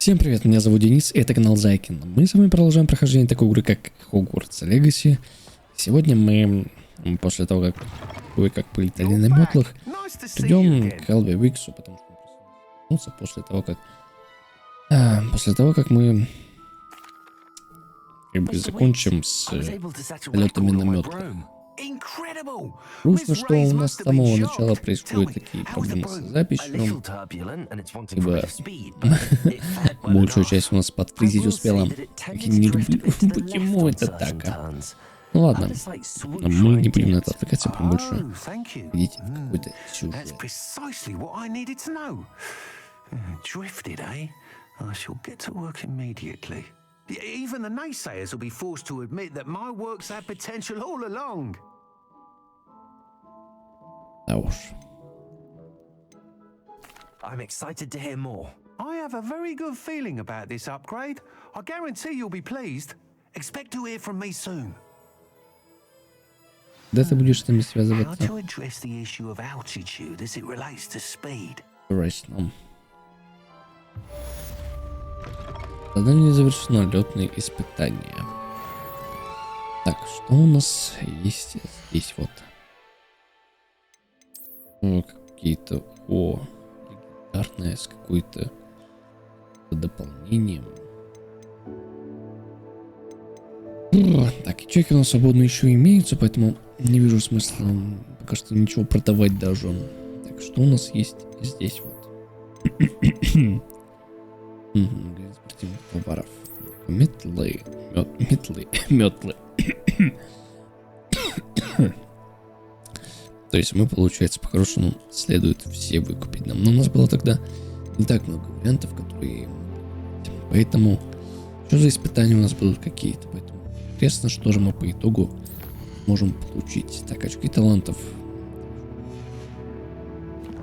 Всем привет, меня зовут Денис, и это канал Зайкин. Мы с вами продолжаем прохождение такой игры, как Hogwarts Legacy. Сегодня мы, после того, как кое-как полетали на метлах, придем к Элви Виксу, потому что мы проснулся после того, как мы закончим с полетами на метлах. Грустно, что у нас с самого начала происходят такие проблемы с записью, ибо большую часть у нас подфризить успела. Я не люблю, почему это так, а? Ну ладно, мы не будем на это отвлекаться, прям больше идите в какой-то сюжет. Even the naysayers will be forced to admit that my works had potential all along. Да уж. I'm excited to hear more. I have a very good feeling about this upgrade. I guarantee you'll be pleased. Expect to hear from me soon. Да ты будешь с нами How связываться? to address the issue of altitude as it relates to speed. Нам. Задание завершено, летные испытания. Так, что у нас есть здесь вот? Какие-то... легендарное с какой-то дополнением. Так, ячейки у нас свободно еще имеются, поэтому не вижу смысла пока что ничего продавать даже. Так, что у нас есть здесь вот? Спортивных товаров. Метлы. Метлы. То есть мы, получается, по-хорошему следует все выкупить нам. Но у нас было тогда не так много вариантов, которые... Поэтому что за испытания у нас будут какие-то. Поэтому интересно, что же мы по итогу можем получить. Так, очки талантов.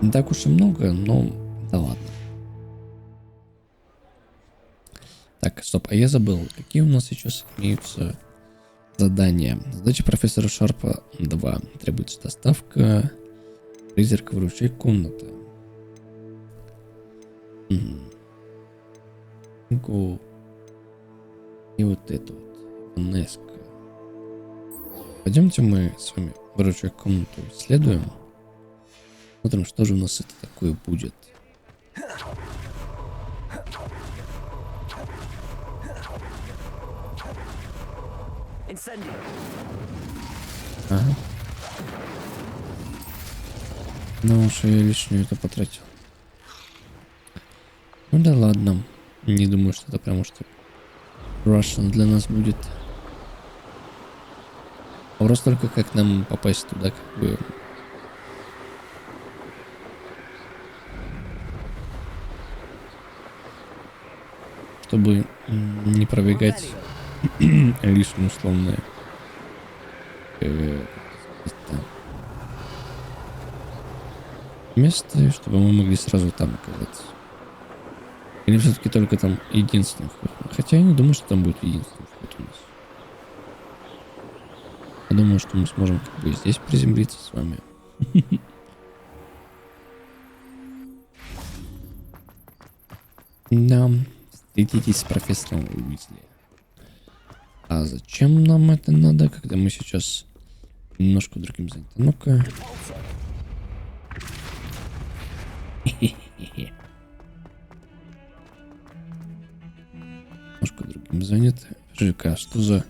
Не так уж и много, но да ладно. Так, стоп, а я забыл, какие у нас сейчас имеются задания. Задача профессора Шарпа 2. Требуется доставка. Призрак вручай комната. Угу. И вот это вот. Неска. Пойдемте мы с вами вручай комнату исследуем. Смотрим, что же у нас это такое будет. Ага. Ну уж я лишнюю это потратил. Ну да ладно. Не думаю, что это прямо что Russian для нас будет. Вопрос только, как нам попасть туда, как бы. Чтобы не пробегать лишнее условное место, чтобы мы могли сразу там оказаться. Или все-таки только там единственный вход. Хотя я не думаю, что там будет единственный вход у нас. Я думаю, что мы сможем как бы здесь приземлиться с вами. Да, встретитесь с профессором Уизли. А зачем нам это надо, когда мы сейчас немножко другим заняты? Ну-ка. Немножко другим заняты. Жика, что за...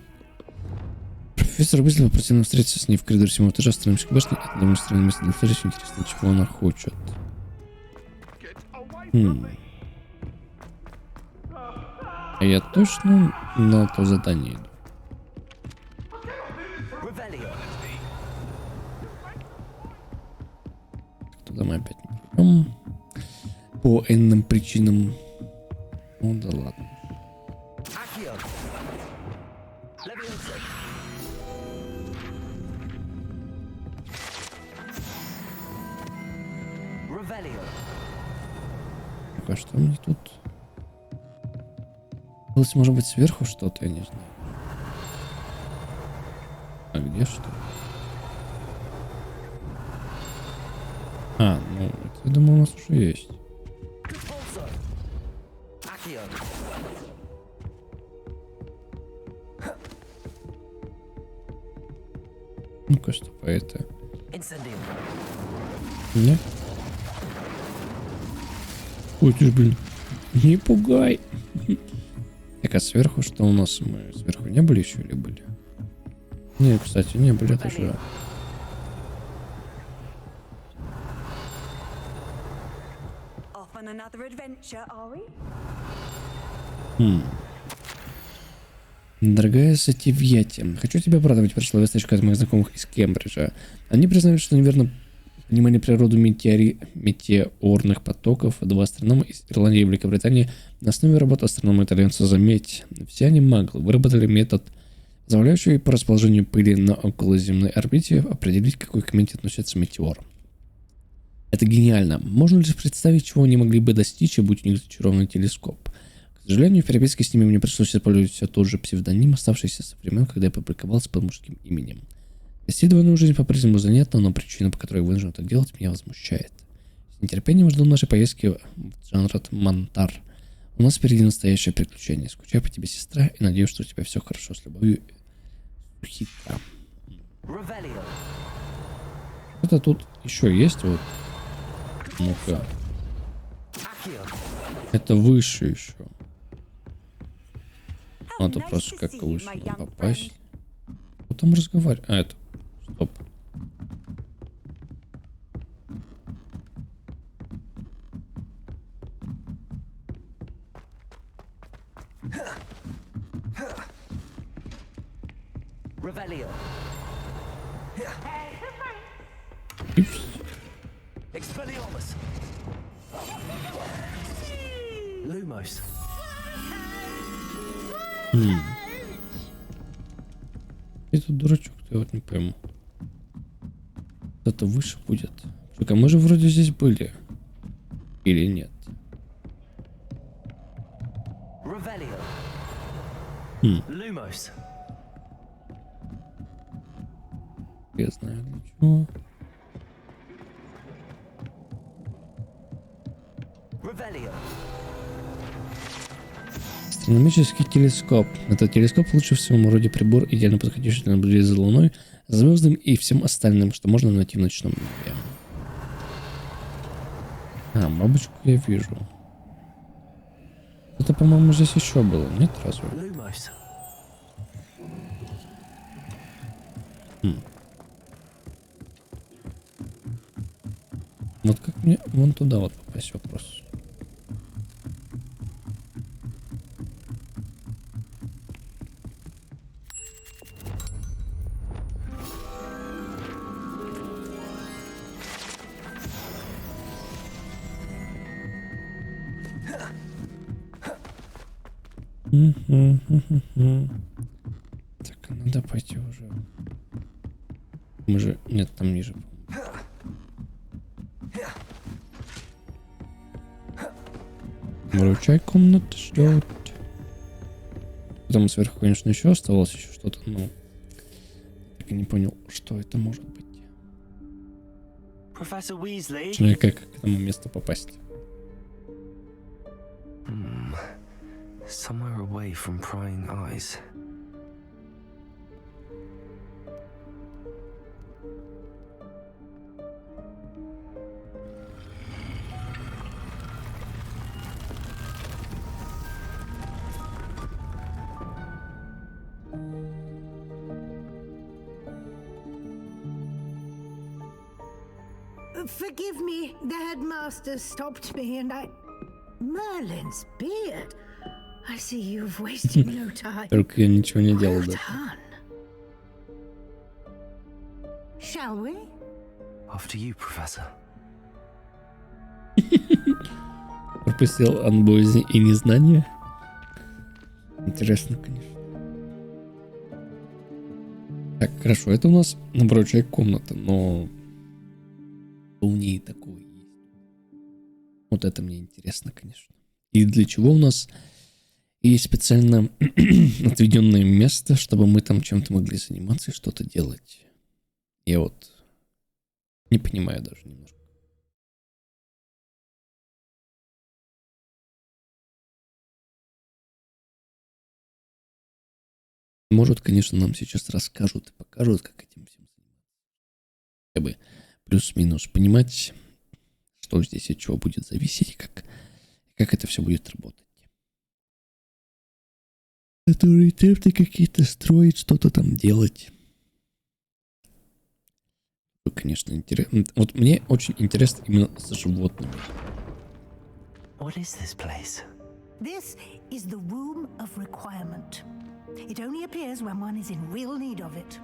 Профессор Уизли попросил нам встретиться с ней в коридоре 7 этажа Астрономической башни. Это демонстративное место для встречи. Интересно, чего она хочет. А я точно на то задание иду. Туда мы опять не пойдем. По энным причинам. Ну да ладно. А что мне тут? Может быть, сверху что-то, я не знаю. А где что? Ну, это, я думаю, у нас уже есть. Ну-ка, что по это? Нет? Ой, ты ж, блин, не пугай. Так, а сверху что у нас? Мы сверху не были еще или были? Не, кстати, не были тоже. Дорогая Сативьяти, хочу тебя порадовать. Пришла весточка от моих знакомых из Кембриджа. Они признают, что неверно понимали природу метеорных потоков. Два астронома из Ирландии и Великобритании на основе работы астронома-итальянца «Заметь». Все они маглы выработали метод, позволяющий по расположению пыли на околоземной орбите определить, к какой комете относится метеор. Это гениально. Можно лишь представить, чего они могли бы достичь, будь у них зачарованный телескоп. К сожалению, в переписке с ними мне пришлось использовать все тот же псевдоним, оставшийся со времен, когда я публиковался под мужским именем. Вести двойную жизнь по-прежнему занятна, но причина, по которой я вынужден это делать, меня возмущает. С нетерпением жду нашей поездки в Джанрат Монтар. У нас впереди настоящее приключение. Скучаю по тебе, сестра, и надеюсь, что у тебя все хорошо. С любовью, Сухитра. Это тут еще есть вот. Ну-ка. Это выше еще. Надо просто как-то выше попасть. Кто там разговаривает? А, это. Стоп. Это дурачок, я вот не пойму. Это выше будет. Так, а мы же вроде здесь были. Или нет? Я знаю для чего. Астрономический телескоп. Этот телескоп лучший в своем роде прибор, идеально подходящий для наблюдения за Луной, звездам и всем остальным, что можно найти в ночном небе. А, бабочку я вижу. Это, по-моему, здесь еще было, нет, разве? Вот как мне вон туда вот попасть, вопрос. Так, надо пойти уже. Мы же... Нет, там ниже. Выручай, комната ждет. Там сверху, конечно, еще оставалось еще что-то, но так и не понял, что это может быть. Профессор Уизли. Как к этому месту попасть? Somewhere away from prying eyes. Forgive me, the headmaster stopped me and I... Merlin's beard. I see you've wasted no time. Только я ничего не делал, да. Shall we? After you, Professor. Пропустил от боязни и незнания. Интересно, конечно. Так, хорошо, это у нас наоборот человек комната, но у ней такое есть. Вот это мне интересно, конечно. И для чего у нас есть специально отведенное место, чтобы мы там чем-то могли заниматься и что-то делать. Я вот не понимаю даже немножко. Может, конечно, нам сейчас расскажут и покажут, как этим всем заниматься. Хотя бы плюс-минус понимать, что здесь от чего будет зависеть, и как это все будет работать. Это рецепты какие-то строить, что-то там делать. Конечно, интересно. Вот мне очень интересно именно с животными. What is this place? This is the room of requirement. It only appears when one is in real need of it.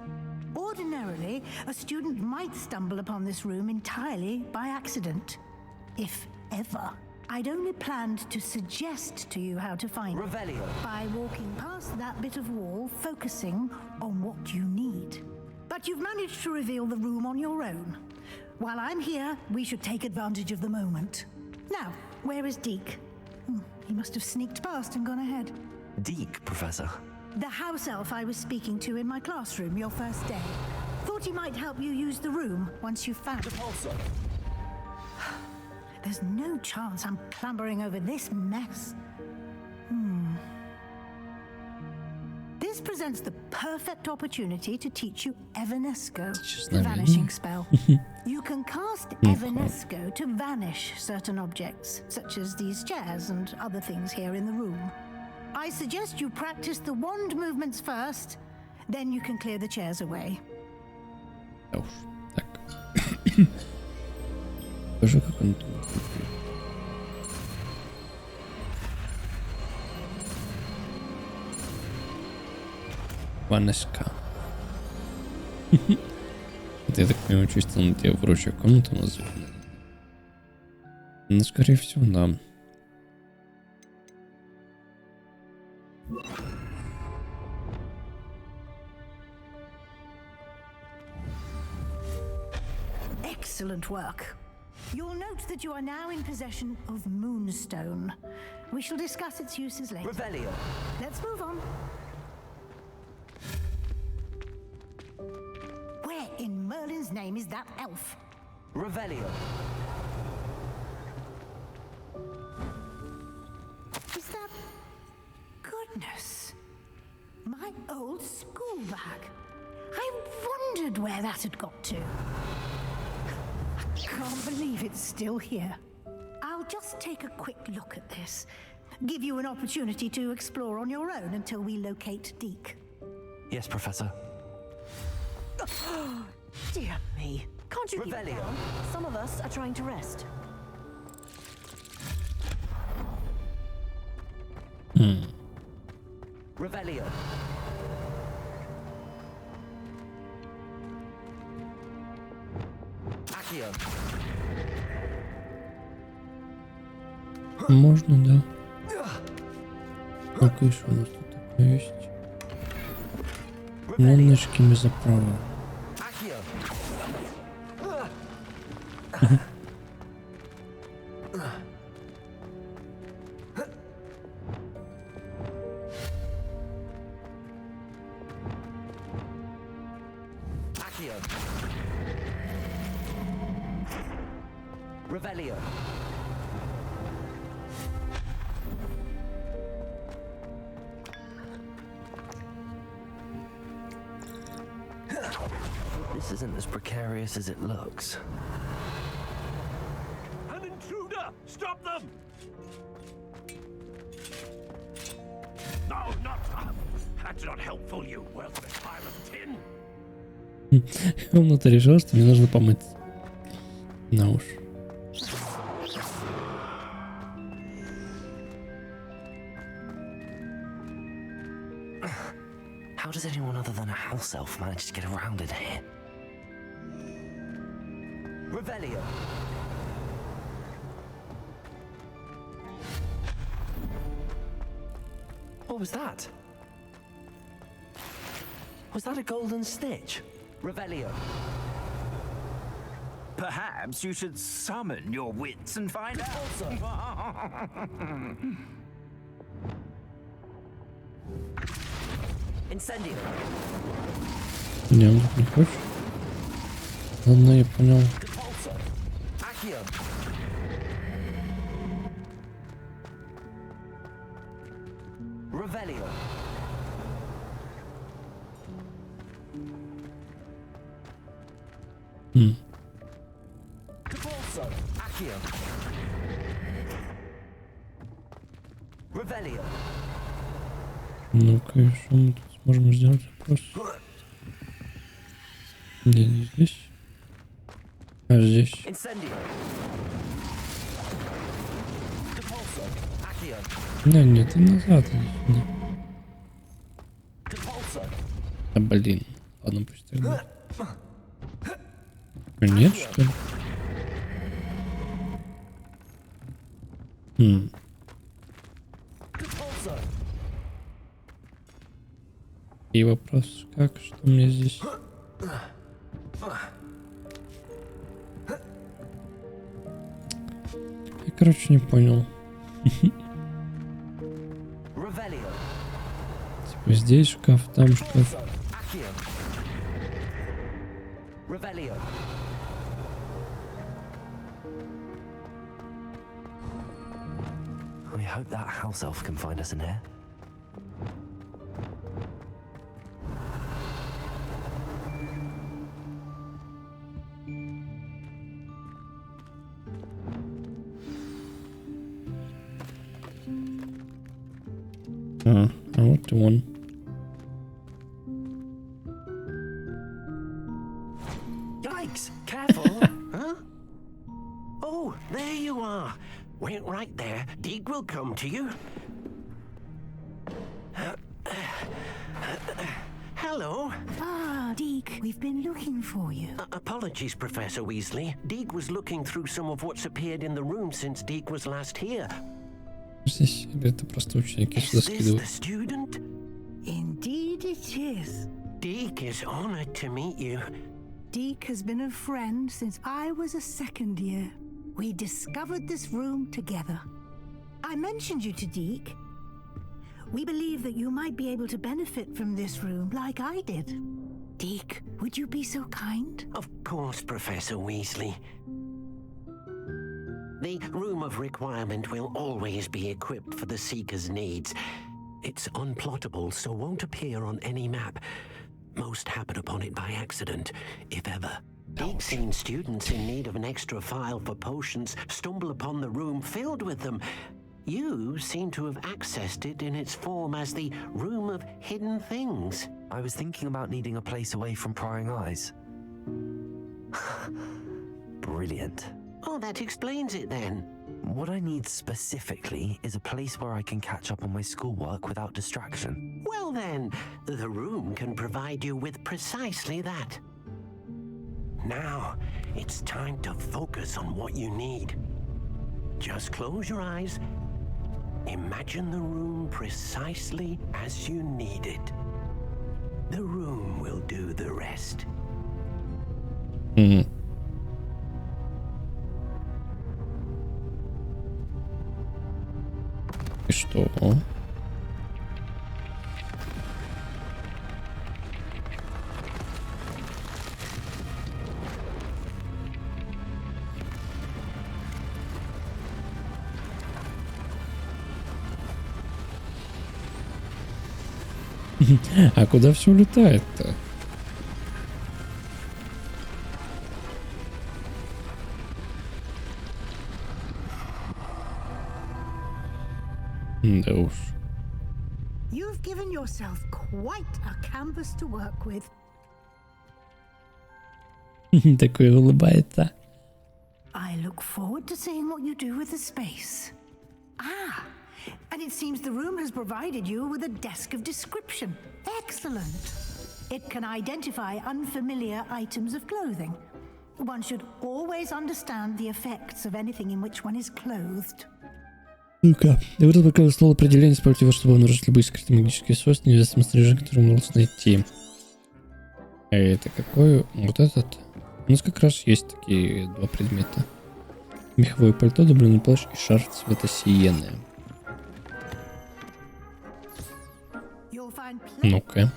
Ordinarily, a student might stumble upon this room entirely by accident, if ever. I'd only planned to suggest to you how to find it Revelio. by walking past that bit of wall, focusing on what you need. But you've managed to reveal the room on your own. While I'm here, we should take advantage of the moment. Now, where is Deke? He must have sneaked past and gone ahead. Deke, Professor. The house elf I was speaking to in my classroom your first day. Thought he might help you use the room once you've found it. There's no chance I'm clambering over this mess. This presents the perfect opportunity to teach you Evanesco, the vanishing spell. You can cast Evanesco to vanish certain objects, such as these chairs and other things here in the room. I suggest you practice the wand movements first, then you can clear the chairs away. Так. Покажи, как он тут. Ванеска. Это, я так понимаю, чисто на тебе вручную комнату назвали. Ну, скорее всего, да. Excellent work. You'll note that you are now in possession of Moonstone. We shall discuss its uses later. Revelio. Let's move on. Where in Merlin's name is that elf? Revelio. Is that... Goodness. My old school bag. I wondered where that had got to. I can't believe it's still here. I'll just take a quick look at this. Give you an opportunity to explore on your own until we locate Deke. Yes, Professor. Dear me. Can't you keep it Revelio. down? Some of us are trying to rest. Revelio. Accio. Можно, да. Ну-ка, еще у нас тут такое есть. Ноночки мезоправа. Accio. Accio. Revelio. This isn't as precarious as it looks. An intruder! Stop them! No, not up. That's not helpful, you worthless pile of tin. Комната решила, что мне нужно помыться. На уж. How does anyone other than a house elf manage to get around in here? Revelio. What was that? Was that a golden stitch? Revelio. Perhaps you should summon your wits and find out. Incendio. Не, он тут не хочет. Ладно, я понял. Repulsor. Accio. Revelio. Ну-ка, и что мы тут сможем сделать? Вопрос. Где не здесь? А здесь. Да нет, и назад. Иди. А блин. Ладно, пусть так будет. Нет, что ли? И вопрос, как, что мне здесь? Я, короче, не понял. Типа здесь шкаф, там шкаф. I hope that house elf can find us in here. А вот и он. Yikes! Careful! Huh? Oh, there you are. Wait right there. Deke will come to you. Hello. Ah, Deke, we've been looking for you. Apologies, Professor Weasley. Deke was looking through some of what's appeared in the room since Deke was last here. Здесь это просто ученики Is сюда this the скидывают. student? Indeed it is. Deke is honored to meet you. Deke has been a friend since I was a second year. We discovered this room together. I mentioned you to Deke. We believe that you might be able to benefit from this room like I did. Deke, would you be so kind? Of course, Professor Weasley. The Room of Requirement will always be equipped for the Seeker's needs. It's unplottable, so won't appear on any map. Most happen upon it by accident, if ever. Deke's seen students in need of an extra file for potions stumble upon the room filled with them. You seem to have accessed it in its form as the Room of Hidden Things. I was thinking about needing a place away from prying eyes. Brilliant. Oh, that explains it then. What I need specifically is a place where I can catch up on my schoolwork without distraction. Well then, the room can provide you with precisely that. Now, it's time to focus on what you need. Just close your eyes. Imagine the room precisely as you need it. The room will do the rest. И что? А куда все улетает-то? Да уж. You've given yourself quite a canvas to work with. Такой улыбается. I look forward to seeing what you do with the space. Ah, and it seems the room has provided you with a desk of description. Excellent. It can identify unfamiliar items of clothing. One should always understand the effects of anything in which one is clothed. Ну-ка. Я выбрал пока стол определение, используйте его, чтобы обнаружить любые скрытые магические свойства, неизвестные снаряжения, которые удалось найти. А это какой? Вот этот. У нас как раз есть такие два предмета. Меховое пальто, дубленый плащ и шар цвета сиены. Ну-ка.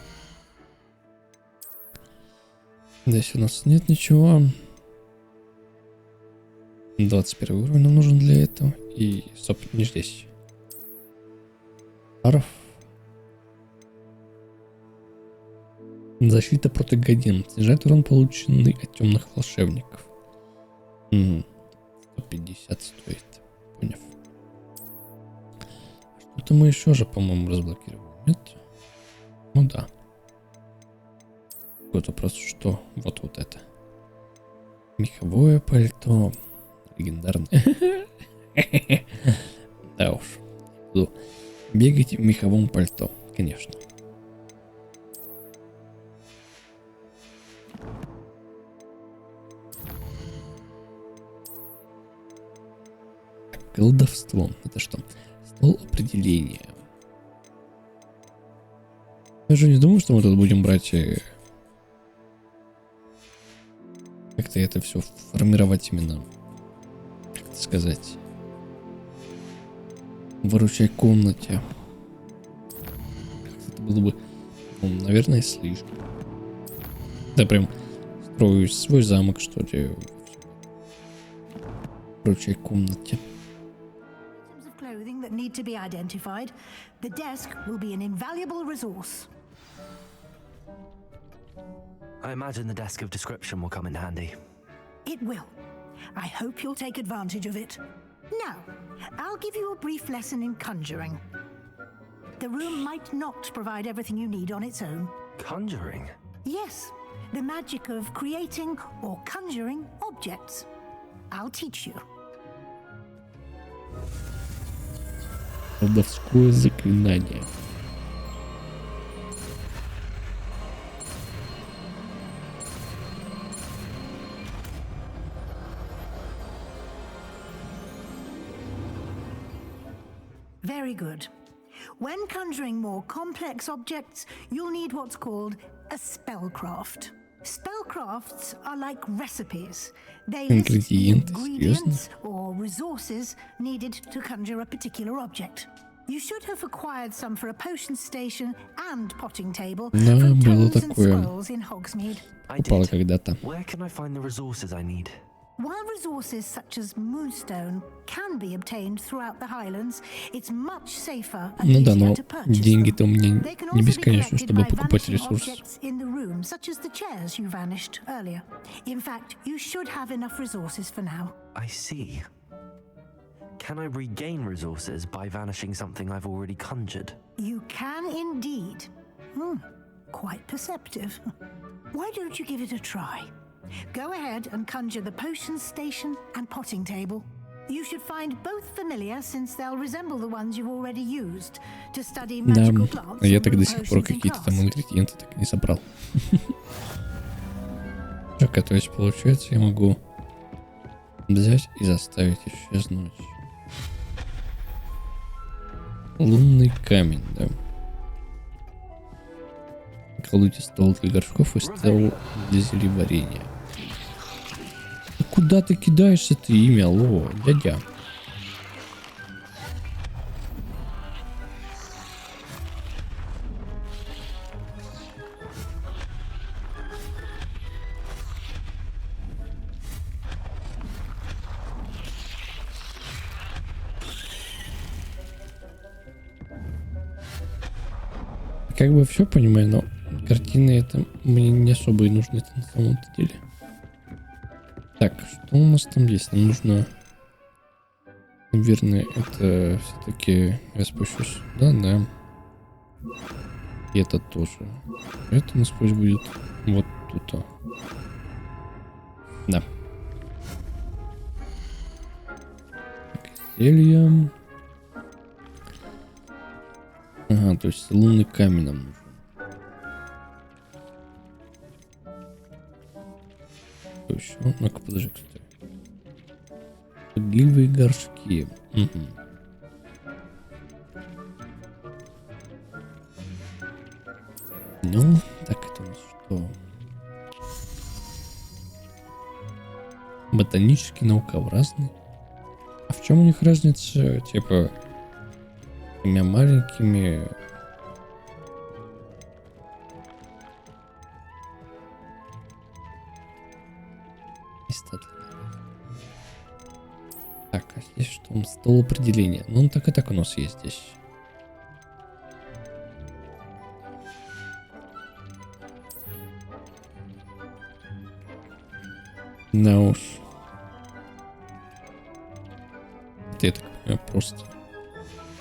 Здесь у нас нет ничего. 21 уровень нам нужен для этого. И, стоп, не здесь. Шаров. Защита против гадин. Снижает урон, полученный от темных волшебников. 150 стоит. Поняв. Что-то мы еще же, по-моему, разблокировали. Нет? Ну да. Вот вопрос, что? Вот это. Меховое пальто. Легендарное. Да уж. Буду бегать в меховом пальто, конечно. Колдовство. Это что? Стол определения. Я же не думаю, что мы тут будем брать как-то это все формировать именно, как это сказать, выручай комнате. Это было бы, наверное, слишком. Да прям строю свой замок, что ли, выручай комнате. That need to be identified, the desk will be an invaluable resource. I imagine the desk of description will come in handy. It will. I hope you'll take advantage of it. Now, I'll give you a brief lesson in conjuring. The room might not provide everything you need on its own. Conjuring? Yes, the magic of creating or conjuring objects. I'll teach you. Колдовское заклинание. Very good. When conjuring more complex objects, you'll need what's called a spellcraft. Spellcrafts are like recipes. They list the ingredients or resources needed to conjure a particular object. You should have acquired some for a potion station and potting table from tomes and scrolls in Hogsmeade. I did. Where can I find the resources I need? While resources such as moonstone can be obtained throughout the Highlands, it's much safer and easier to purchase деньги-то у меня They can не also be бесконечно, collected чтобы by покупать vanishing ресурсы. objects in the room, such as the chairs you vanished earlier. In fact, you should have enough resources for now. I see. Can I regain resources by vanishing something I've already conjured? You can indeed. Quite perceptive. Why don't you give it a try? Go ahead and conjure the potion station and potting table. You should find both familiar, since they'll resemble the ones you've already used to study magical plants. Да, я так до сих пор какие-то там ингредиенты так и не собрал. Так, то есть получается я могу взять и заставить исчезнуть лунный камень, да. Колдуйте стол для горшков и стол для зельеварения. Куда ты кидаешь это имя, алло, дядя? Как бы все понимаю, но картины это мне не особо и нужны на самом-то деле. Так, что у нас там есть? Нам нужно, наверное, это все-таки я спущусь. Да. И это тоже. Это у нас пусть будет вот тут. Да. Так, зелье. Ага, то есть лунный камень нам нужен. Что еще? Ну-ка, подожди, кстати. Гильвые горшки. Угу. Ну, так это у нас что? Ботанический, наукообразный. А в чем у них разница? Типа, тремя маленькими... Так, а здесь что? Стол определения. Ну, он так и так у нас есть здесь. Да уж. Это, я так понимаю, просто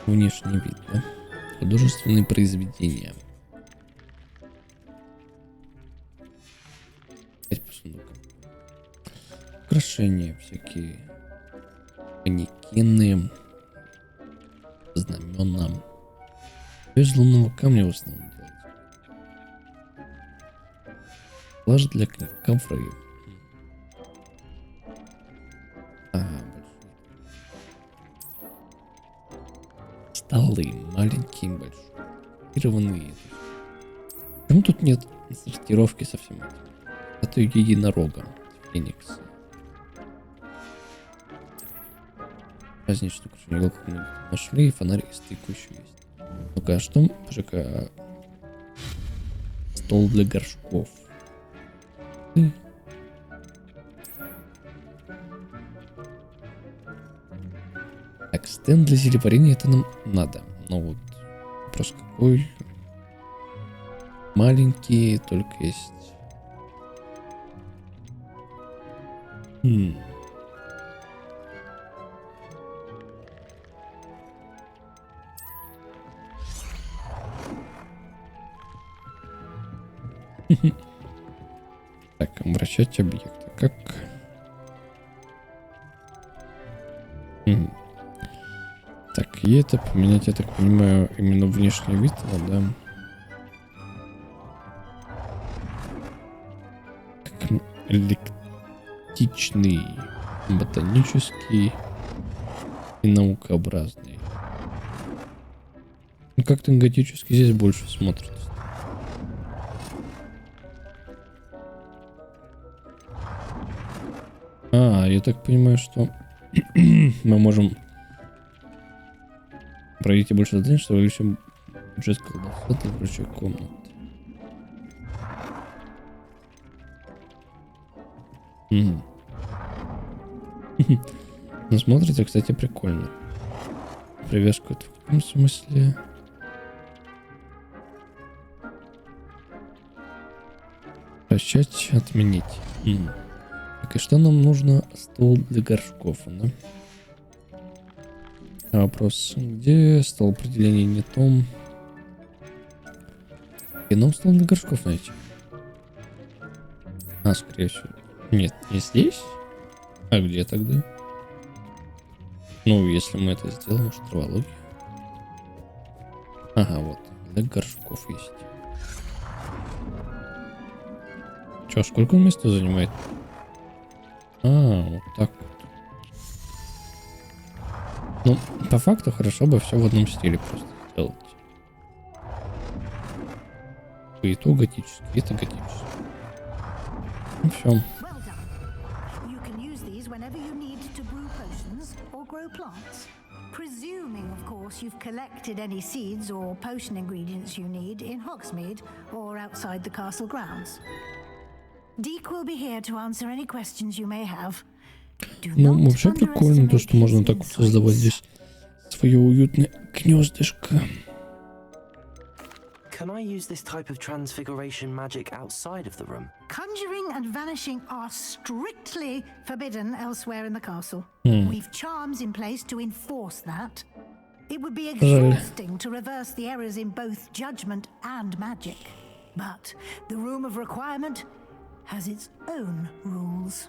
внешний вид, да? Художественные произведения. Опять по сундукам. Украшения всякие. Манекены. Знамена. Из лунного камня в основном делается. Плаж для книг. Ковры. Столы. Маленькие и большие. Сортированные. Почему тут нет сортировки совсем? Это единорога. Феникса. Праздничный украшение. Как мы нашли. Фонарь и стыку еще есть. Ну-ка, а что? Пожалуйста. Стол для горшков. Так, стенд для зелеварения это нам надо. Но вот вопрос какой. Маленький, только есть. Так, обращать объекты. Как? Так, и это поменять, я так понимаю, именно внешний вид, да? Как эклектичный, ботанический и наукообразный. Ну, как-то готически здесь больше смотрится. Я так понимаю, что мы можем пройти больше заданий, чтобы еще бюджет колбаса, прочие комнаты. Ну, смотрится, кстати, прикольно. Привязку это в каком смысле? Прощать, отменить. Так, и что нам нужно? Стол для горшков, да? Вопрос, где стол определения не том? И нам стол для горшков найти. Скорее всего. Нет, не здесь. А где тогда? Ну, если мы это сделаем, может, травология. Ага, вот. Для горшков есть. Че, сколько он места занимает? Вот так вот. Ну, по факту хорошо бы все в одном стиле просто сделать. По итогу готический, это готический. Ну все. Presuming, of course, you've collected any seeds or potion ingredients you need in Hogsmeade or outside the castle grounds. Deek will be here to answer any questions you may have. Ну, вообще прикольно то, что можно так вот создавать здесь свое уютное гнездышко. Can I use this type of transfiguration magic outside of the room? Conjuring and vanishing are strictly forbidden elsewhere in the castle. We've charms in place to enforce that. It would be exhausting to reverse the errors in both judgment and magic. But the room of requirement has its own rules.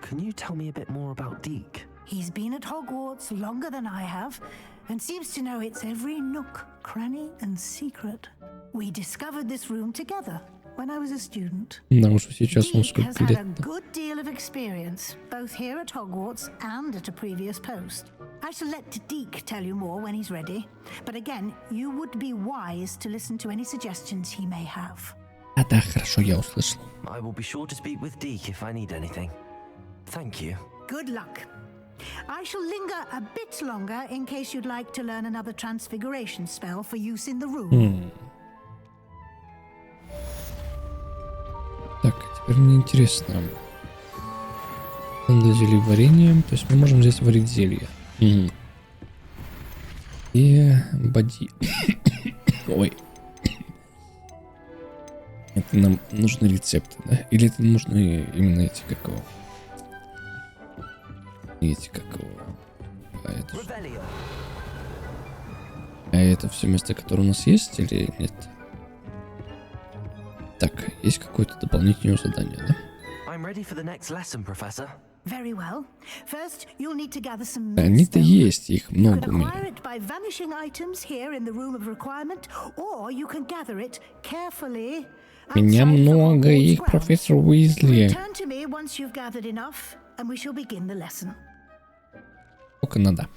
Can you tell me a bit more about Deek? He's been at Hogwarts longer than I have, and seems to know its every nook, cranny, and secret. We discovered this room together when I was a student. Да уж сейчас он Deek has сколько had лет. a good deal of experience, both here at Hogwarts and at a previous post. I shall let Deek tell you more when he's ready, but again, you would be wise to listen to any suggestions he may have. Да, хорошо, я услышал. I will be sure to speak with Deek if I need anything. Thank you. Good luck. I shall linger a bit longer in case you'd like to learn another transfiguration spell for use in the room. Так, теперь мне интересно. Для зельеварения, то есть мы можем здесь варить зелье. И боди. Ой. Это нам нужны рецепты, да? Или это нужны именно эти, как его? Эти, как его? А это все место, которое у нас есть или нет? Так, есть какое-то дополнительное задание, да? Very well. First, you'll need to gather some Они-то millstone. есть, их You can много у меня. acquire it by vanishing items here in the room of requirement, or you can gather it carefully Меня outside the много, Hogwarts их grounds. профессор Уизли. Return to me once you've gathered enough, and we shall begin the lesson. Сколько надо?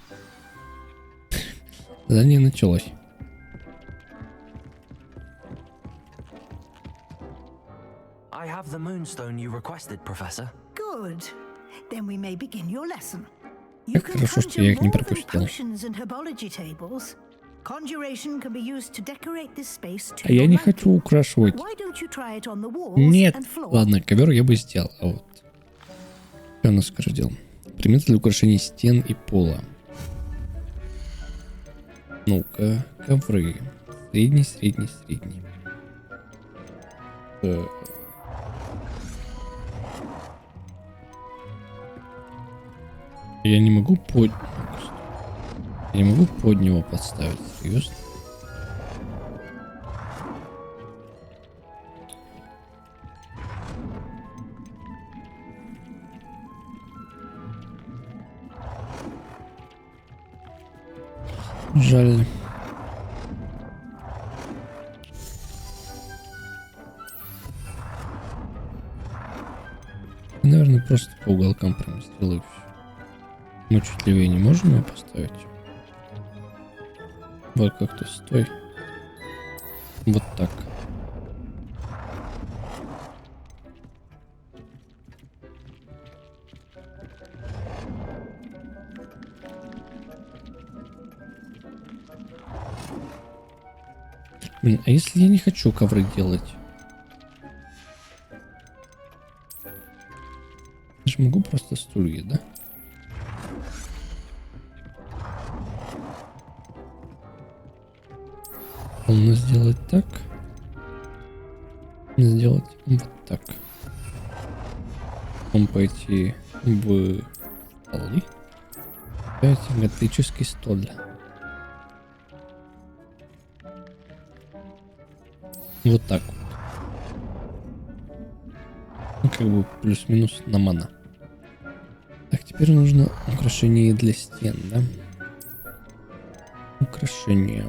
Задание началось. I have the moonstone you requested, Professor. Good. Then we may begin your lesson. You Как can хорошо, что conjure я их не more than пропустил. potions and herbology tables. Conjuration can be used to decorate this space to А я your не liking. хочу украшивать. Why don't you try it on the walls Нет. and floor? Ладно, ковер я бы сделал. А вот. Что у нас скажу делал? Предметы для украшения стен и пола. Ну-ка, ковры. Средний, средний, средний. Я не могу под... Я не могу под него подставить. Серьезно? Жаль. Наверное, просто по уголкам прям сделаю все. Мы чуть левее не можем его поставить. Вот как-то стой. Вот так. Блин, а если я не хочу ковры делать? Я же могу просто стулья, да? Можно сделать так. Сделать вот так. Он пойти в столы. Опять готический столь. Вот так вот. Ну, как бы плюс-минус на мана. Так, теперь нужно украшение для стен, да? Украшение.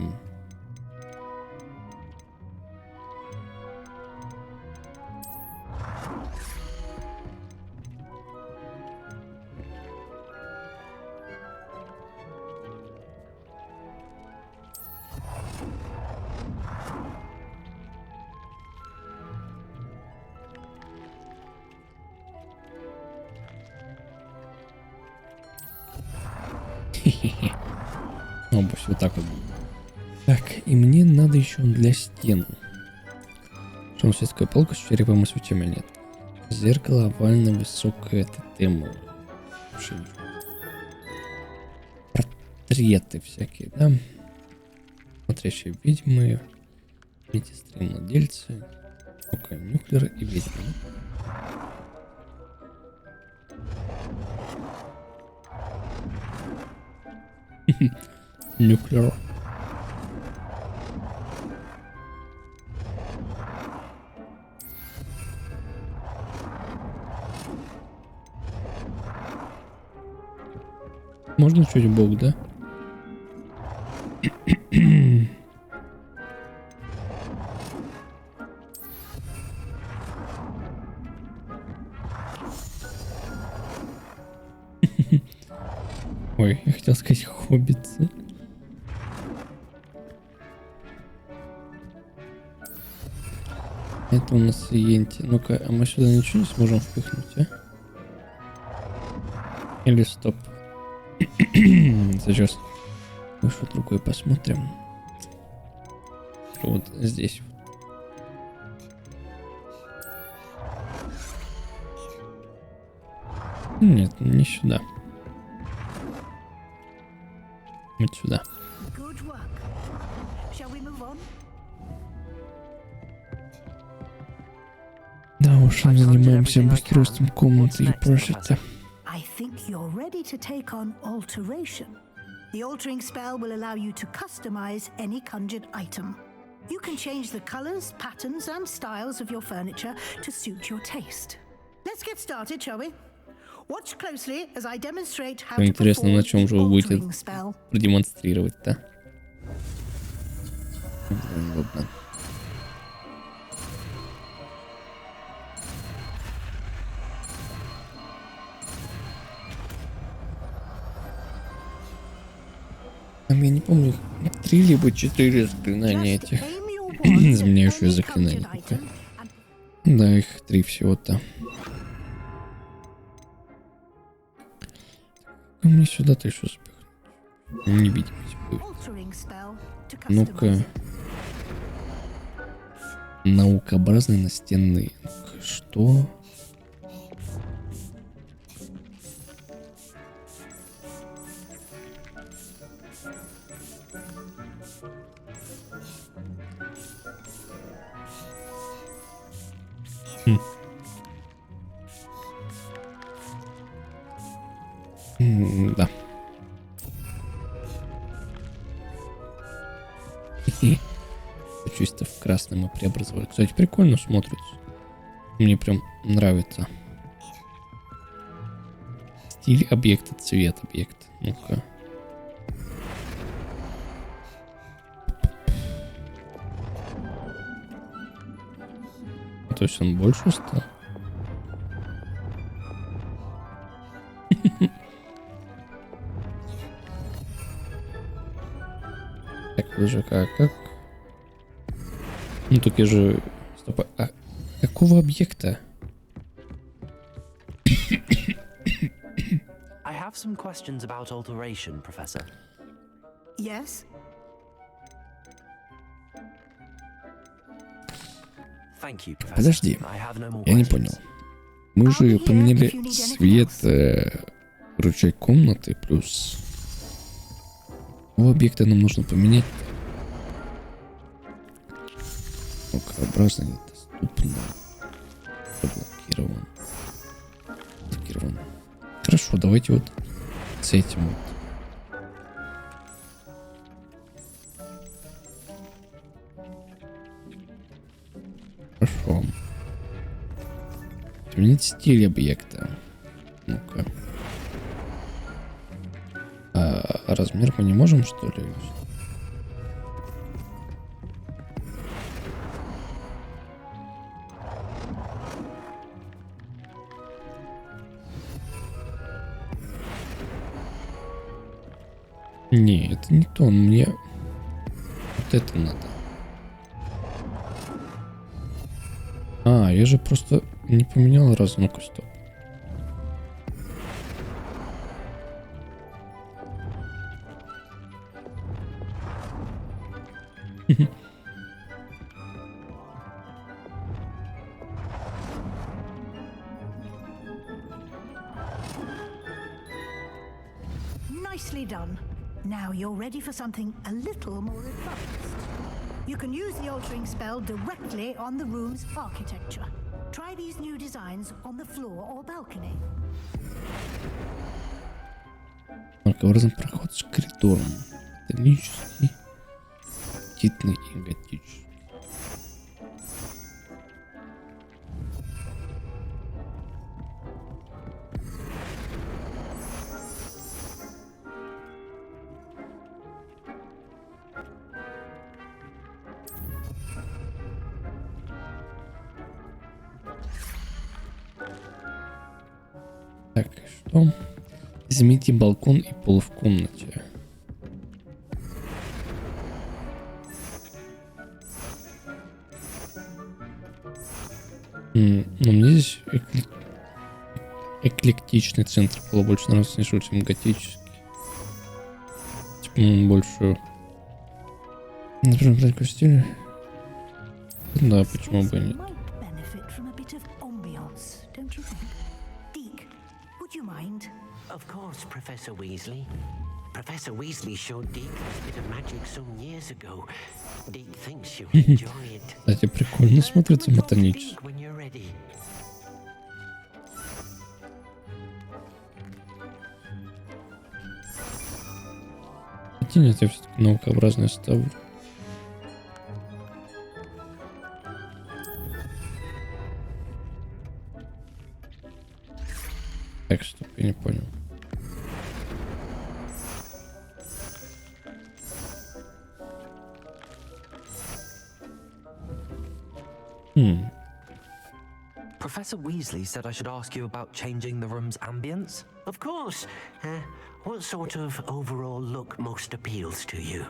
Обувь вот так вот. Так, и мне надо еще для стен. Шумсветская полка с черепом и свечами нет. Зеркало овальное, высокое, тотем. Портреты всякие, да? Смотрящие ведьмы. Медистры владельцы. Окей, нюклеры и ведьмы. Нюклер. Можно чуть бог, да? Ой, я хотел сказать хоббицы. Это у нас Йенти. Ну-ка, а мы сюда ничего не сможем впихнуть, а? Или стоп. Сейчас что другое посмотрим. Вот здесь. Нет, не сюда. Вот сюда. Хорошим занимаемся обустройством комнаты и прочее. I think you're ready to take on alteration. The altering spell will allow you to customize any conjured item. You can change the colors, patterns, and styles of your furniture to suit your taste. Let's get started, shall we? Watch closely as I demonstrate how to Интересно, на чем же вы будете altering spell. продемонстрировать-то? Ладно. Там я не помню, 3 либо 4 заклинания этих. Изменяющие заклинания. Да, их 3 всего-то. Мне сюда-то еще запихнуть. Невидимость будет. Ну-ка. Наукообразный настенный. Что? Да. Чисто в красный мы преобразовали. Кстати, прикольно смотрится. Мне прям нравится. Стиль объекта, цвет объекта. Ну-ка. То есть он больше стал? Так, уже как? Ну так я же... Стоп, а какого объекта? I have some questions about alteration, Professor. Yes? Thank you, Professor. Подожди, I have no more я не questions. понял. Мы же поменяли цвет ручей комнаты, плюс... Какого объекта нам нужно поменять? Наукообразно недоступно. Заблокирован. Заблокирован. Хорошо, давайте вот с этим вот. Хорошо. Изменить стиль объекта. Ну-ка. А размер мы не можем, что ли? Не, это не то. Мне вот это надо. А, я же просто не поменял раз. Ну-ка, стоп. Nicely done. Now you're ready for something a little more advanced. You can use the altering spell directly on the room's architecture. Try these new designs on the floor or balcony. Наукообразный проход с коридором. Металлический, титный и готический. Так, что? Измените балкон и пол в комнате. Ну, мне здесь эклектичный центр пола больше нравится, чем готический. Типа, он больше... Например, такой стиль. Да, почему бы и нет. Of course, Professor Weasley. Professor Weasley showed Deke this bit of magic some years ago. Deke thinks you'll enjoy it. Кстати, прикольно смотрится ботанически. When you're ready. Хотя нет, я все-таки наукообразный ставлю. Так, стоп, я не понял. Professor Weasley said I should ask you about changing the room's ambience. Of course. What sort of overall look most appeals to you?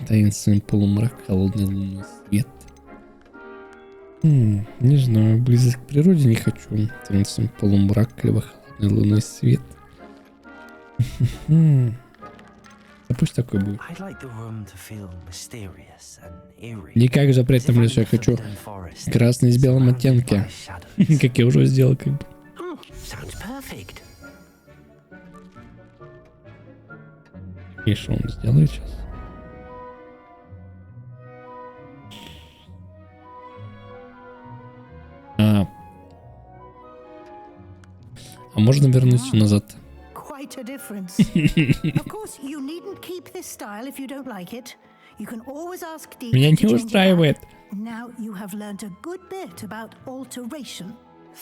Таинственный полумрак, холодный лунный свет. Не знаю, близость к природе не хочу. Таинственный полумрак, либо холодный лунный свет. Да пусть такой будет. Никак запретном лесу я хочу красный с белым оттенке. Как я уже сделал, как бы. И что он сделает сейчас? А можно вернуть все назад? Quite a difference. Of course, you needn't keep this style if you don't like it. You can always ask Dean. Меня не устраивает. Now you have learned a good bit about alteration.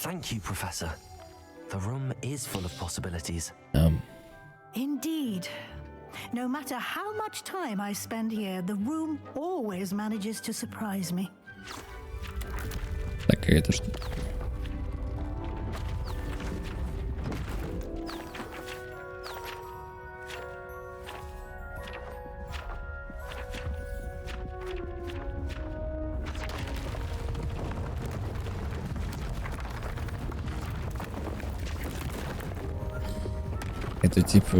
Thank you, Professor. The room is full of possibilities. Indeed. No matter how much time I spend here, the room always manages to surprise me. Так, это что? Это типа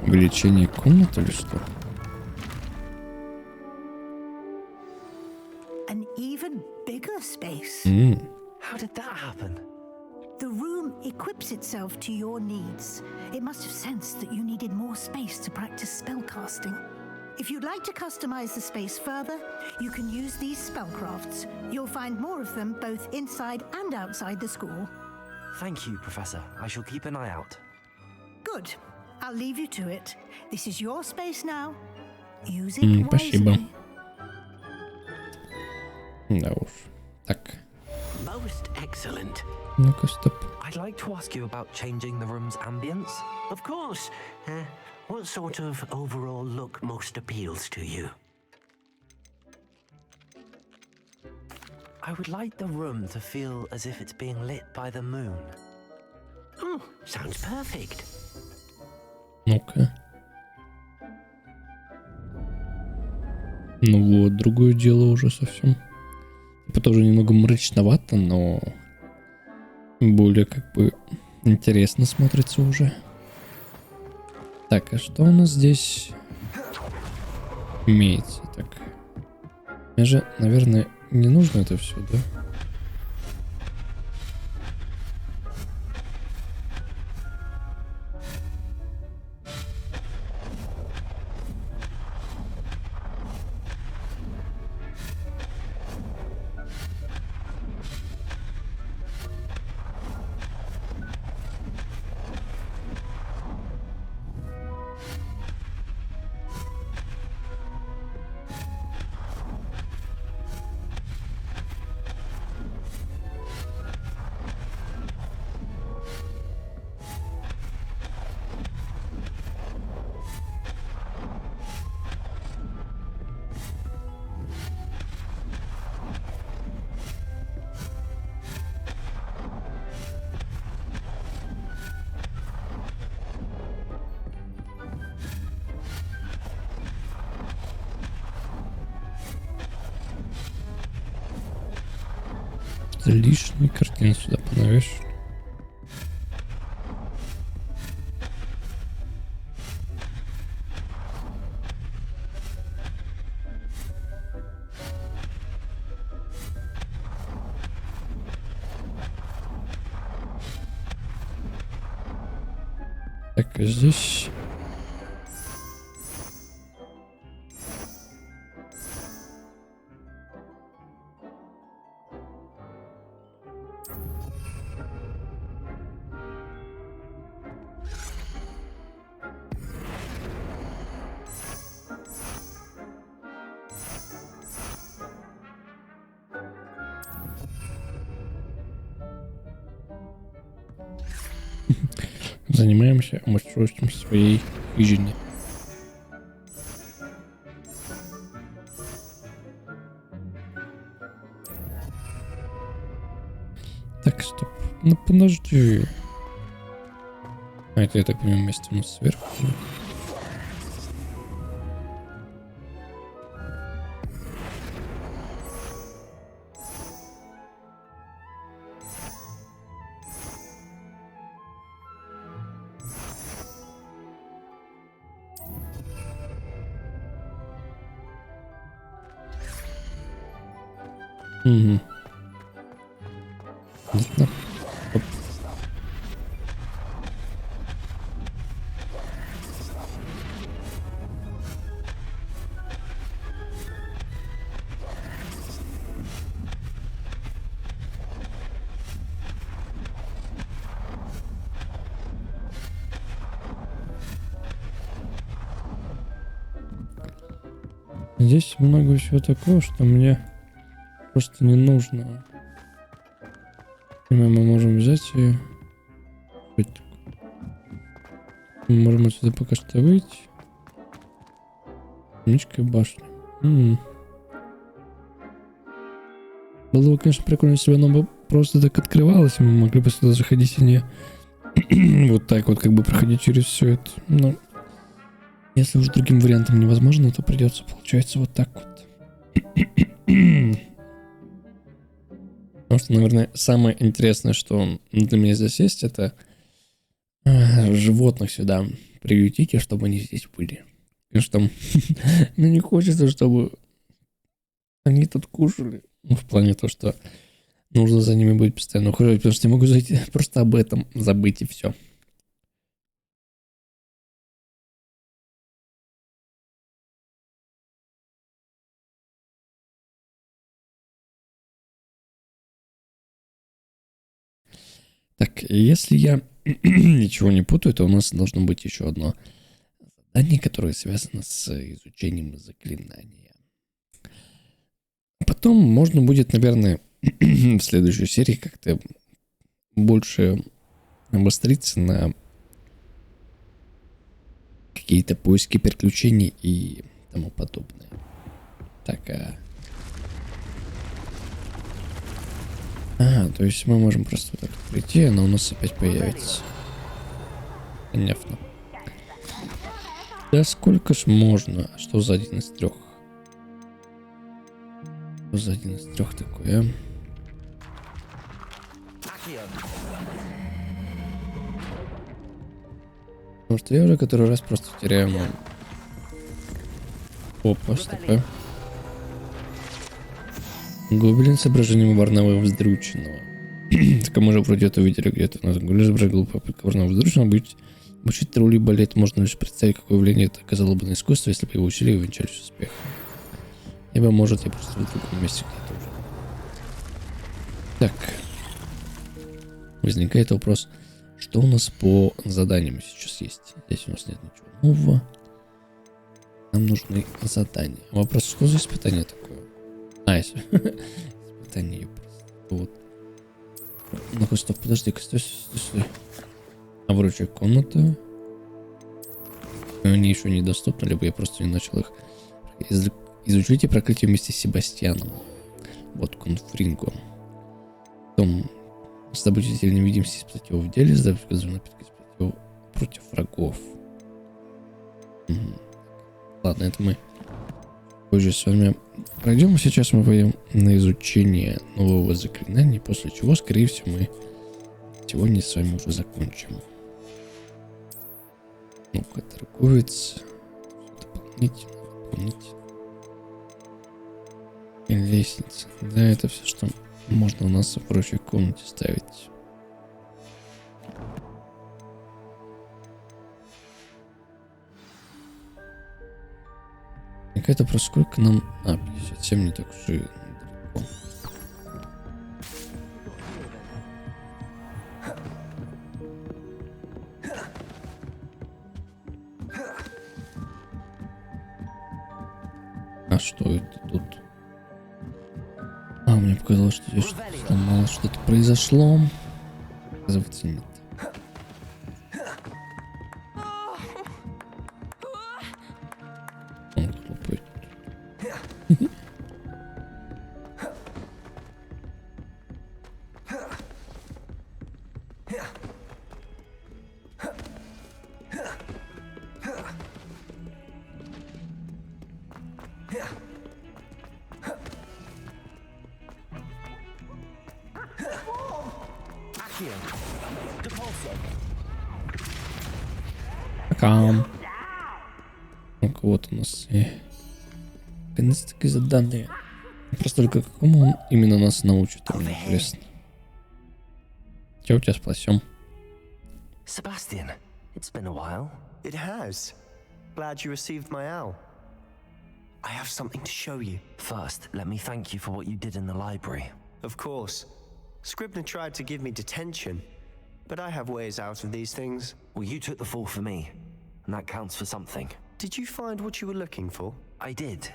увеличение комнаты или что? An even bigger space. How did that happen? The room equips itself to your needs. It must have sensed that you needed more space to practice spellcasting. If you'd like to customize the space further, you can use these spellcrafts. You'll find more of them both inside and outside the school. Thank you, Professor. I shall keep an eye out. Good. I'll leave you to it. This is your space now. Use it Спасибо. wisely. Да уж. Так. Most excellent. Ну-ка, стоп. I'd like to ask you about changing the room's ambience. Of course. What sort of overall look most appeals to you? I would like the room to feel as if it's being lit by the moon. Sounds perfect. Ну-ка. Ну вот, другое дело уже совсем. Типа тоже немного мрачновато, но более как бы интересно смотрится уже. Так, а что у нас здесь имеется? Так. Мне же, наверное, не нужно это все, да? Лишние картины сюда понавешиваю. Так, а здесь... занимаемся устройством своей жизни. Так, стоп. Ну подожди. А это, я так понимаю, место у нас сверху. Угу. Ладно. Оп. Здесь много всего такого, что мне просто не нужно. Мы можем взять и... Мы можем отсюда пока что выйти. Мечка и башня. Было бы, конечно, прикольно, если бы оно бы просто так открывалось, и мы могли бы сюда заходить, и не вот так вот как бы проходить через все это. Но если уж другим вариантом невозможно, то придется, получается, вот так вот. Потому что, наверное, самое интересное, что для меня здесь есть, это животных сюда приютить, и чтобы они здесь были. Потому что там не хочется, чтобы они тут кушали. Ну, в плане того, что нужно за ними быть постоянно ухаживать, потому что я могу зайти, просто об этом забыть и все. Так, если я ничего не путаю, то у нас должно быть еще одно задание, которое связано с изучением заклинания. Потом можно будет, наверное, в следующей серии как-то больше обостриться на какие-то поиски приключений и тому подобное. Так, то есть мы можем просто вот так прийти, она у нас опять появится. Понятно. Да сколько ж можно? Что за 1 из 3? Что за 1 из 3 такое, а? Потому что я уже который раз просто теряю маму. Опа, стопа. Гоблин с изображением Варнава Вздрученного. Так мы же вроде это видели где-то. Гоблин изображил попытку Варнава Вздрученного обучить троллей балет. Можно лишь представить, какое влияние это оказало бы на искусство, если бы его усилия увенчались успехом. Либо, может, я просто в другом месте где-то уже. Так. Возникает вопрос, что у нас по заданиям сейчас есть? Здесь у нас нет ничего нового. Нам нужны задания. Вопрос, что за испытание такое? Испытание просто. Вот. Ну-ка, стоп, подожди-ка, стой. А вроде комната. Они еще недоступны, либо я просто не начал их. Изучите проклятие вместе с Себастьяном. Вот конфрингом. Потом забудьте зелье невидимости, испытать его в деле, сдав напитки, испытать его против врагов. Ладно, это мы позже с вами пройдем. Сейчас мы пойдем на изучение нового заклинания, после чего, скорее всего, мы сегодня с вами уже закончим. Ну-ка, торговец. Дополнить. И лестница. Да, это все, что можно у нас в прочей комнате ставить. Это просто сколько нам... 57 не так уж и далеко. А что это тут? Мне показалось, что здесь что-то мало что-то произошло. Оказывается, нет. Пока. Так, вот у нас. Наконец-таки задание. Просто только какому он именно нас научит, мне интересно. Чего у тебя спасем? Sebastian, it's been a while. It has. Glad you received my owl. I have something to show you. First, let me thank you for what you did in the library. Of course. Scribner tried to give me detention, but I have ways out of these things. Well, you took the fall for me, and that counts for something. Did you find what you were looking for? I did,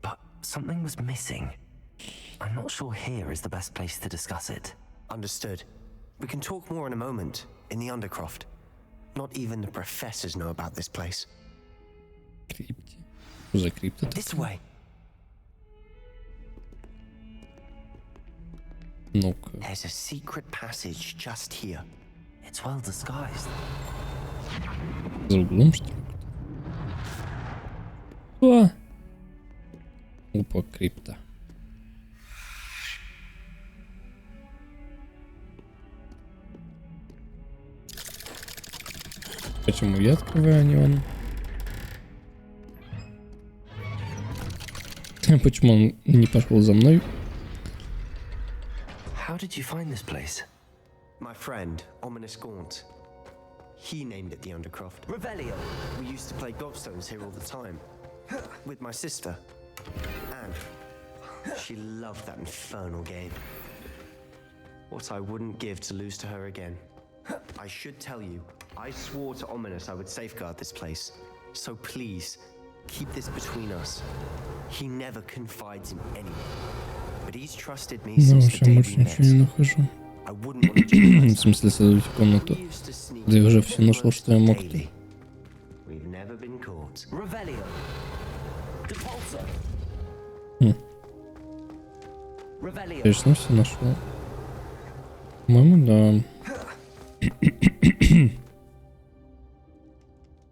but something was missing. I'm not sure here is the best place to discuss it. Understood. We can talk more in a moment, in the Undercroft. Not even the professors know about this place. Крипте. Что за крипта? This way. Ну-ка. There's a secret passage just here. It's well disguised. За углом, что ли? О! Опа, крипта. Почему я открываю, а не он? Почему он не пошел за мной? How did you find this place? My friend, Ominous Gaunt. He named it the Undercroft. Revelio. We used to play gobstones here all the time. With my sister. Anne. She loved that infernal game. What I wouldn't give to lose to her again. I should tell you, I swore to Ominous I would safeguard this place. So please, keep this between us. He never confides in anyone. But he's trusted me Ну, since вообще the day больше we ничего не met. нахожу. I wouldn't want to jeopardize В смысле, следовать в комнату. We used to sneak Да я уже все нашел, что я мог. daily. We've never been caught. Revelio. Depulso. Revelio. Конечно, все нашел. По-моему, да.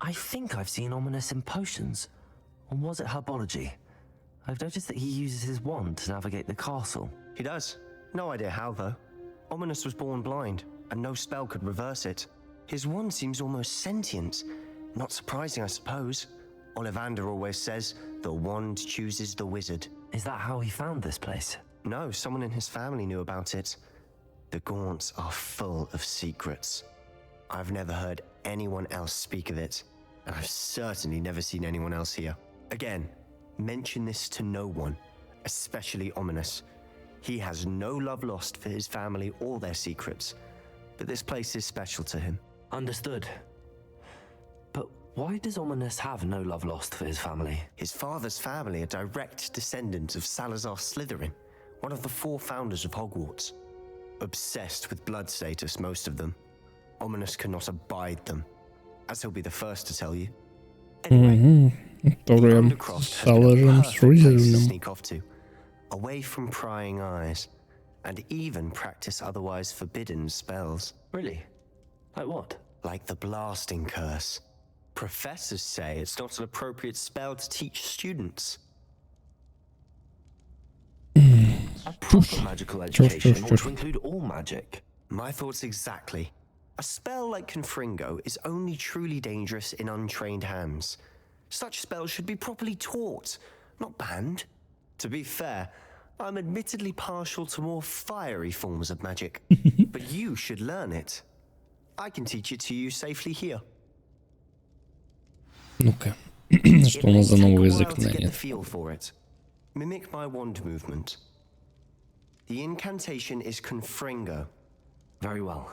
I think I've seen Ominous in potions. Or was it herbology? I've noticed that he uses his wand to navigate the castle. He does. No idea how, though. Ominous was born blind, and no spell could reverse it. His wand seems almost sentient. Not surprising, I suppose. Ollivander always says, the wand chooses the wizard. Is that how he found this place? No, someone in his family knew about it. The Gaunts are full of secrets. I've never heard anyone else speak of it, and I've certainly never seen anyone else here. Again, mention this to no one, especially Ominous. He has no love lost for his family or their secrets, but this place is special to him. Understood. But why does Ominous have no love lost for his family? His father's family are direct descendants of Salazar Slytherin, one of the 4 founders of Hogwarts. Obsessed with blood status, most of them. Ominous cannot abide them, as he'll be the first to tell you. Anyway, the Undercroft has been a perfect place to sneak off to, away from prying eyes, and even practice otherwise forbidden spells. Really? Like what? Like the blasting curse. Professors say it's not an appropriate spell to teach students. A proper magical education ought to include all magic. My thoughts exactly. A spell like Confringo is only truly dangerous in untrained hands. Such spells should be properly taught, not banned. To be fair, I'm admittedly partial to more fiery forms of magic, but you should learn it. I can teach it to you safely here. Ну-ка, что у нас за новое заклинание? Feel for it. Mimic my wand movement. The incantation is Confringo. Very well.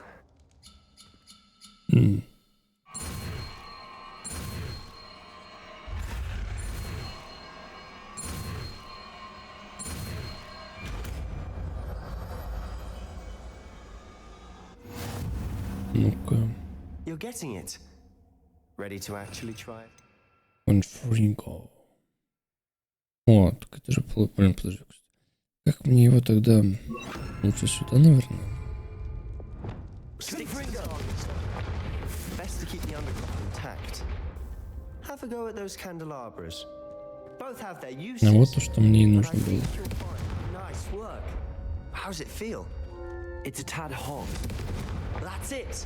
Ну-ка. You're getting it. Ready to actually try it? Confringo. О, так это же... Блин, подожди. Как мне его тогда... Лучше сюда, наверное? Best to keep the Undercroft intact. Have a go at those candelabras. Both have their uses. А вот то, что мне и нужно было. Nice work. How's it feel? It's a tad hot. That's it.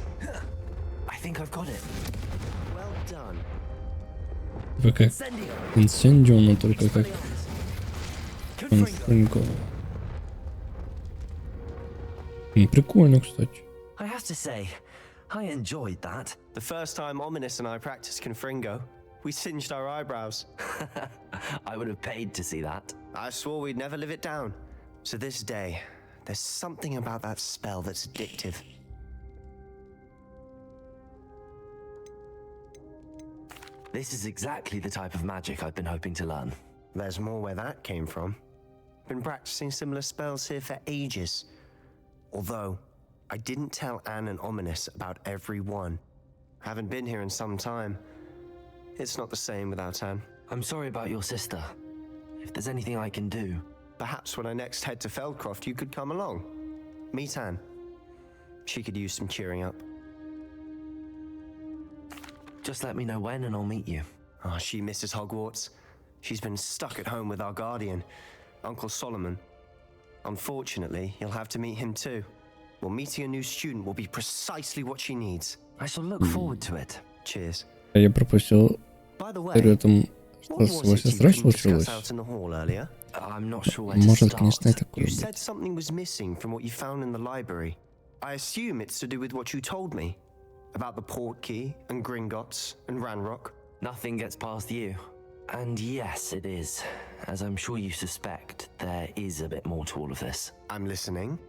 I think I've got it. Well done. Типа как инсендио, но только как конфринго. Прикольно, кстати. I have to say, I enjoyed that. The first time Ominous and I practiced Confringo, we singed our eyebrows. I would have paid to see that. I swore we'd never live it down. To this day, there's something about that spell that's addictive. This is exactly the type of magic I've been hoping to learn. There's more where that came from. Been practicing similar spells here for ages. Although, I didn't tell Anne and Ominous about every one. Haven't been here in some time. It's not the same without Anne. I'm sorry about your sister. If there's anything I can do... Perhaps when I next head to Feldcroft, you could come along. Meet Anne. She could use some cheering up. Just let me know when and I'll meet you. Oh, she misses Hogwarts. She's been stuck at home with our guardian, Uncle Solomon. Unfortunately, you'll have to meet him too. Well, meeting a new student will be precisely what she needs. I shall look forward to it. Cheers. Я пропустил By the way, перед what что с was его it you сестрой couldn't discuss случилось. out in the hall earlier? I'm not sure where to Может, start. конечно, и такое You быть. said something was missing from what you found in the library. I assume it's to do with what you told me about the Portkey and Gringotts and Ranrock. Nothing gets past you. And yes, it is. As I'm sure you suspect, there is a bit more to all of this. I'm listening.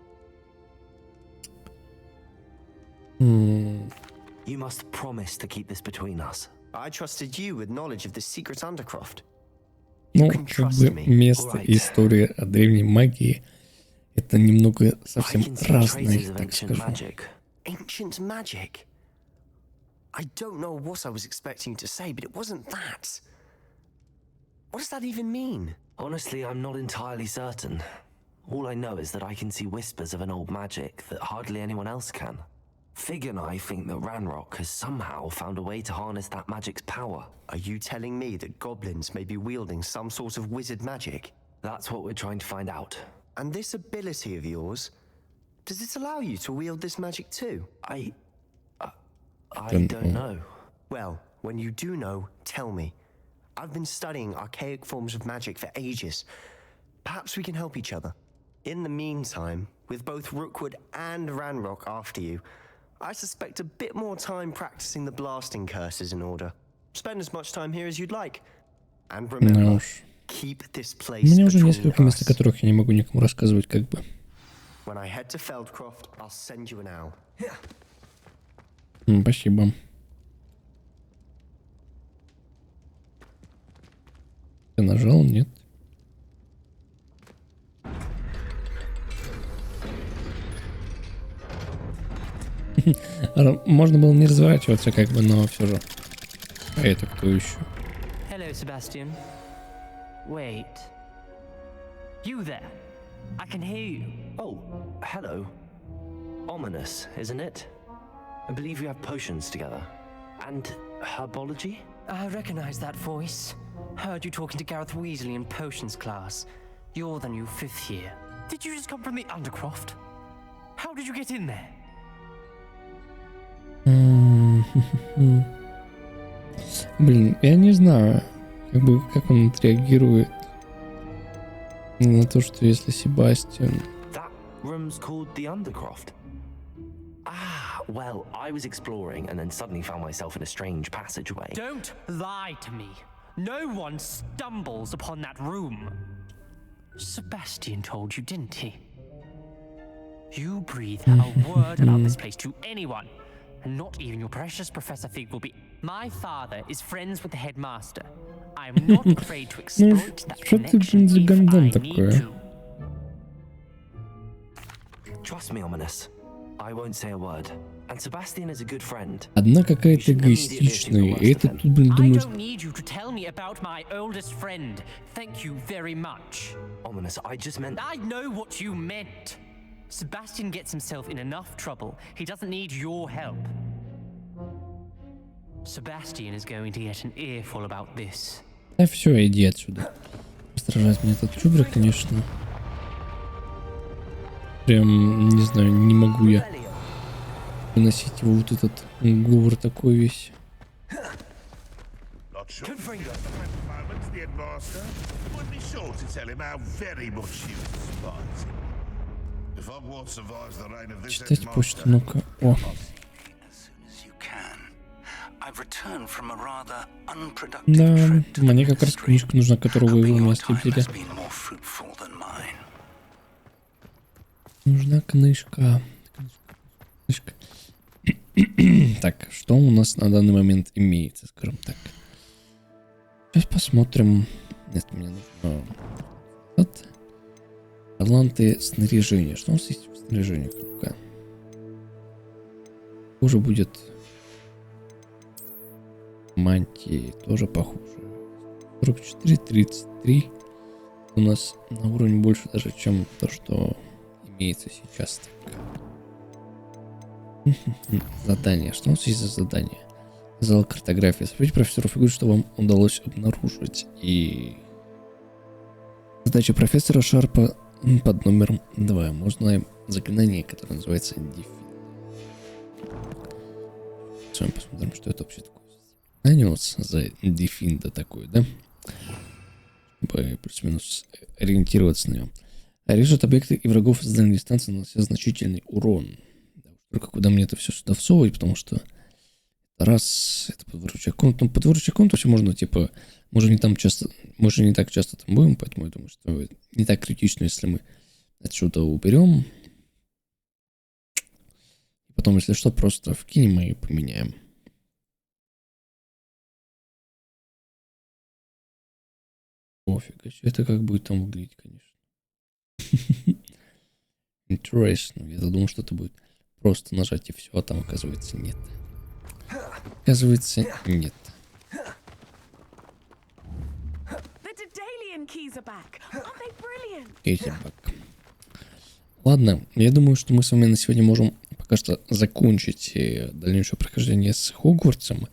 You must promise to keep this between us. I trusted you with knowledge of the secret Undercroft. Ну, can как trust бы me. место и история о древней магии — это немного совсем I can see разные, traces of так ancient скажу. magic. Ancient magic? I don't know what I was expecting you to say, but it wasn't that. What does that even mean? Honestly, I'm not entirely certain. All I know is that I can see whispers of an old magic that hardly anyone else can. Fig and I think that Ranrock has somehow found a way to harness that magic's power. Are you telling me that goblins may be wielding some sort of wizard magic? That's what we're trying to find out. And this ability of yours, does it allow you to wield this magic too? I don't know. Well, when you do know, tell me. I've been studying archaic forms of magic for ages. Perhaps we can help each other. In the meantime, with both Rookwood and Ranrock after you, I suspect a bit more time practicing the blasting curse is in order. Spend as much time here as you'd like. And Ну remember, уж. keep this У place меня уже between несколько мест, о us. которых я не могу никому рассказывать, как бы. When I head to Feldcroft, I'll send you an owl. Спасибо. Ты нажал? Нет. Можно было не разворачиваться, как бы, но все же. А это кто еще? Hello, Sebastian. Wait. You there? I can hear you. Oh, hello. Ominous, isn't it? I believe you have potions together. And herbology? I recognize that voice. Heard you talking to Gareth Weasley in potions class. You're the new 5th year. Did you just come from the Undercroft? How did you get in there? Блин, я не знаю, как бы, как он отреагирует на то, что если Себастьян... That room's called the Undercroft. Ah, well, I was exploring and then suddenly found myself in a strange passageway. Don't lie to me. No one stumbles upon that room. Sebastian told you, didn't he? You breathe a word about this place to anyone, and not even your precious Professor Fig will be. My father is friends with the headmaster. I'm not afraid to exploit that что ты, connection блин, за if гандон I такое? need to. Trust me, Ominous. I won't say a word. And Sebastian is a good friend. Одна какая-то эгоистичная, и это тут, блин, I думает... don't need you to tell me about my oldest friend. Thank you very much. Ominous, I just meant... I know what you meant. Sebastian gets himself in enough trouble. He doesn't need your help. Sebastian is going to get an earful about this. Да все, иди отсюда. Раздражает меня этот чубрик, конечно. Прям, не знаю, не могу я выносить его вот этот говор такой весь. Читать почту, ну-ка. О. Да, мне как раз книжка нужна, которую вы вместе взяли. Нужна книжка. Книжка. Так, что у нас на данный момент имеется, скажем так. Сейчас посмотрим. Нет, мне нужно... Вот. Таланты снаряжения. Что у нас есть в снаряжении? Ну-ка. Тоже будет... Мантии тоже похуже. 44, 33. У нас на уровне больше даже, чем то, что имеется сейчас. Задание. Что у нас есть за задание? Зал картографии. Спросите профессора фигуры, что вам удалось обнаружить. И задача профессора Шарпа под номером 2. Мы узнаем заклинание, которое называется Дефин. С вами посмотрим, что это вообще такое. Нанес за Дефин, да, такой, да? Чтобы плюс-минус ориентироваться на него. Режет объекты и врагов с дальней дистанции, нанося значительный урон. Только куда мне это все сюда всовывать, потому что раз это подвыручая комнату. Ну, подвыручая комнату вообще можно, типа, мы же не так часто там будем, поэтому я думаю, что не так критично, если мы отсюда уберем. Потом, если что, просто вкинем и поменяем. Офига, это как будет там выглядеть, конечно. Интересно. Я думал, что это будет просто нажать и все, а там оказывается нет. Оказывается нет. Ладно, я думаю, что мы с вами на сегодня можем пока что закончить дальнейшее прохождение с Хогвартсом.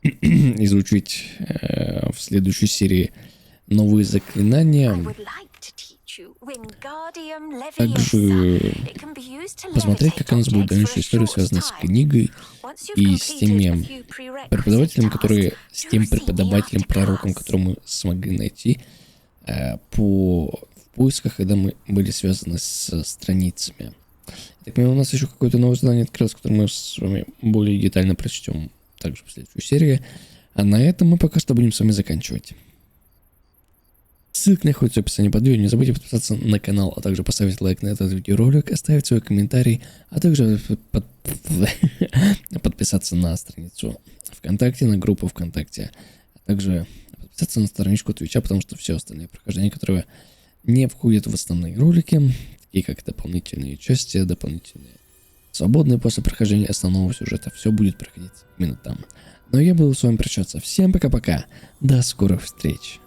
Изучить в следующей серии новые заклинания. Также посмотреть, как у нас будет дальнейшая история, связанная с книгой и с теми преподавателем, с тем преподавателем, пророком, которого мы смогли найти в поисках, когда мы были связаны с страницами. Так, у нас еще какое-то новое задание открылось, которое мы с вами более детально прочтем также в следующей серии. А на этом мы пока что будем с вами заканчивать. Ссылка находится в описании под видео. Не забудьте подписаться на канал, а также поставить лайк на этот видеоролик, оставить свой комментарий, а также подписаться на страницу ВКонтакте, на группу ВКонтакте, а также подписаться на страничку Твича, потому что все остальные прохождения, которые не входят в основные ролики, такие как дополнительные части, дополнительные свободные после прохождения основного сюжета, все будет проходить именно там. Но я буду с вами прощаться. Всем пока-пока. До скорых встреч.